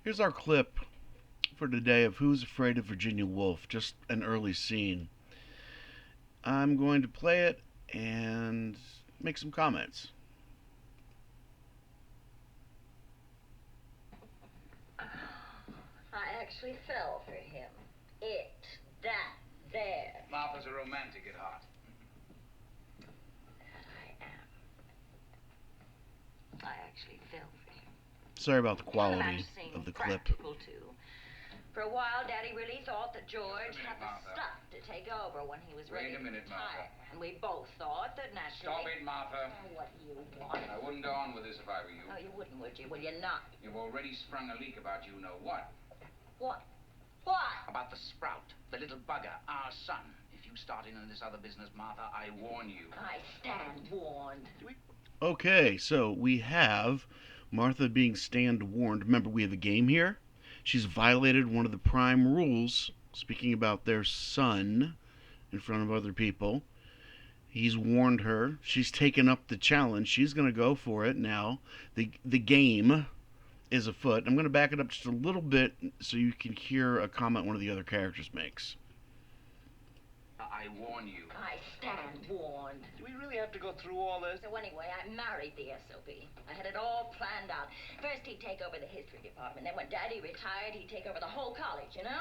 Here's our clip for today of Who's Afraid of Virginia Woolf, just an early scene. I'm going to play it and make some comments. I actually fell for him. That, there. Martha's a romantic at heart. I am. I actually fell for him. Sorry about the Well, quality I'm seeing of the clip. practical, too. For a while, Daddy really thought that George Wait a minute, had the Martha. stuff to take over when he was ready Wait a minute, to retire. Martha. And we both thought that naturally... Stop it, Martha. Oh, what do you want? I wouldn't go on with this if I were you. Oh, you wouldn't, would you? Will you not? You've already sprung a leak about you know what. What? What? About the sprout, the little bugger, our son. If you start in on this other business, Martha, I warn you. I stand warned. Okay, so we have Martha being stand warned. Remember, we have a game here. She's violated one of the prime rules, speaking about their son in front of other people. He's warned her. She's taken up the challenge. She's going to go for it now. The game is afoot. I'm going to back it up just a little bit so you can hear a comment one of the other characters makes. I warn you. I stand warned. Do we really have to go through all this? So anyway, I married the SOB. I had it all planned out. First, he'd take over the history department. Then when Daddy retired, he'd take over the whole college, you know?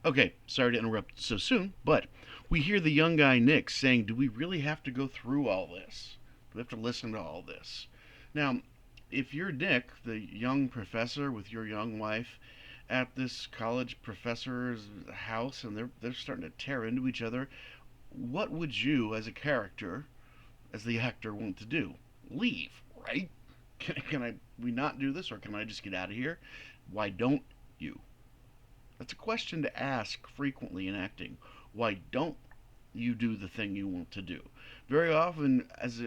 Okay, sorry to interrupt so soon, but we hear the young guy Nick saying, do we really have to go through all this? Do we have to listen to all this? Now, if you're Nick, the young professor with your young wife, at this college professor's house and they're starting to tear into each other, what would you as a character, as the actor, want to do? Leave, right? Can we not do this, or can I just get out of here? Why don't you? That's a question to ask frequently in acting. Why don't you do the thing you want to do? Very often, as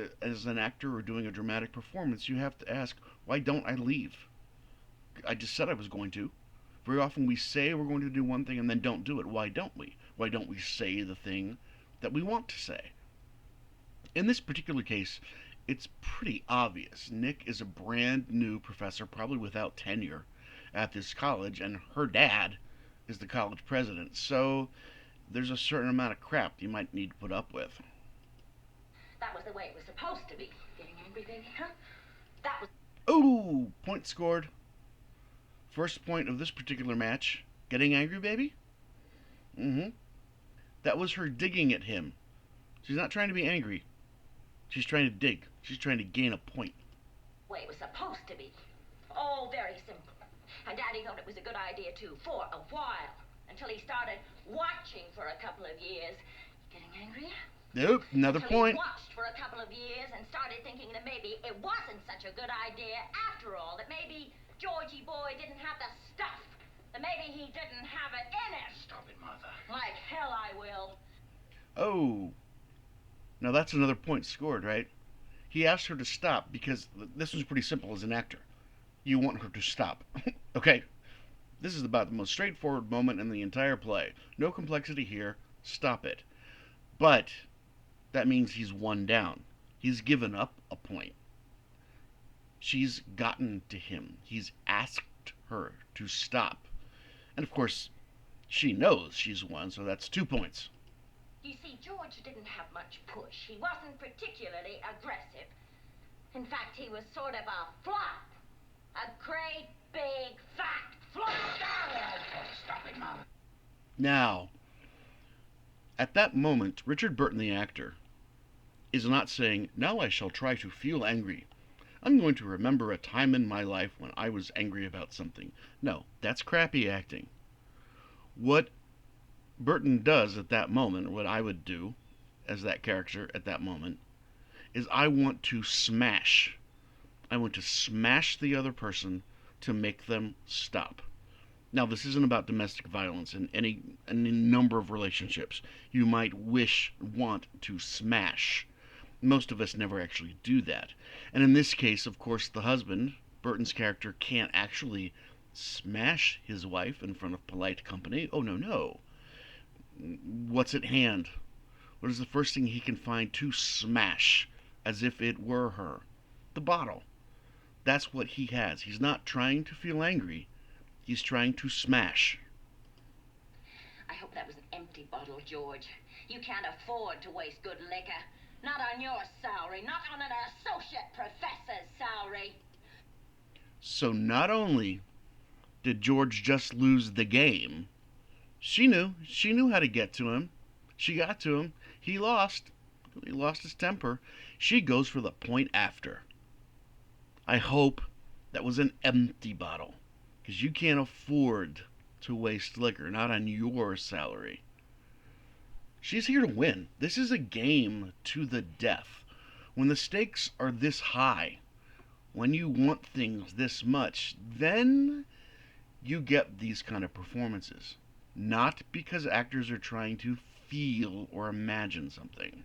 an actor or doing a dramatic performance, you have to ask, why don't I leave? I just said I was going to. Very often we say we're going to do one thing and then don't do it. Why don't we? Why don't we say the thing that we want to say? In this particular case, it's pretty obvious. Nick is a brand new professor, probably without tenure, at this college, and her dad is the college president. So there's a certain amount of crap you might need to put up with. That was the way it was supposed to be. Getting angry, baby, huh? That was... Oh, point scored. First point of this particular match. Getting angry, baby? Mm-hmm. That was her digging at him. She's not trying to be angry. She's trying to dig. She's trying to gain a point. the way it was supposed to be. All very simple. And Daddy thought it was a good idea, too, for a while. Until he started watching for a couple of years. Getting angry? Nope, another Until point. He watched for a couple of years and started thinking that maybe it wasn't such a good idea after all. That maybe Georgie boy didn't have the stuff. That maybe he didn't have it in him. Stop it, Martha. Like hell I will. Oh. Now that's another point scored, right? He asked her to stop because this was pretty simple as an actor. You want her to stop. Okay. This is about the most straightforward moment in the entire play. No complexity here. Stop it. But that means he's one down. He's given up a point. She's gotten to him. He's asked her to stop. And of course, she knows she's won, so that's 2 points. You see, George didn't have much push. He wasn't particularly aggressive. In fact, he was sort of a flop. A great, big, fat flop. Stop it, Martha. Now, at that moment, Richard Burton, the actor, is not saying, now I shall try to feel angry. I'm going to remember a time in my life when I was angry about something. No, that's crappy acting. What Burton does at that moment, or what I would do as that character at that moment, is I want to smash. I want to smash the other person to make them stop. Now, this isn't about domestic violence in any number of relationships. You might want to smash. Most of us never actually do that. And in this case, of course, the husband, Burton's character, can't actually smash his wife in front of polite company. Oh, no, no. What's at hand? What is the first thing he can find to smash as if it were her? The bottle. That's what he has. He's not trying to feel angry. He's trying to smash. I hope that was an empty bottle, George. You can't afford to waste good liquor. Not on your salary, not on an associate professor's salary. So not only did George just lose the game, she knew how to get to him. She got to him. He lost. He lost his temper. She goes for the point after. I hope that was an empty bottle, because you can't afford to waste liquor, not on your salary. She's here to win. This is a game to the death. When the stakes are this high, when you want things this much, then you get these kind of performances. Not because actors are trying to feel or imagine something.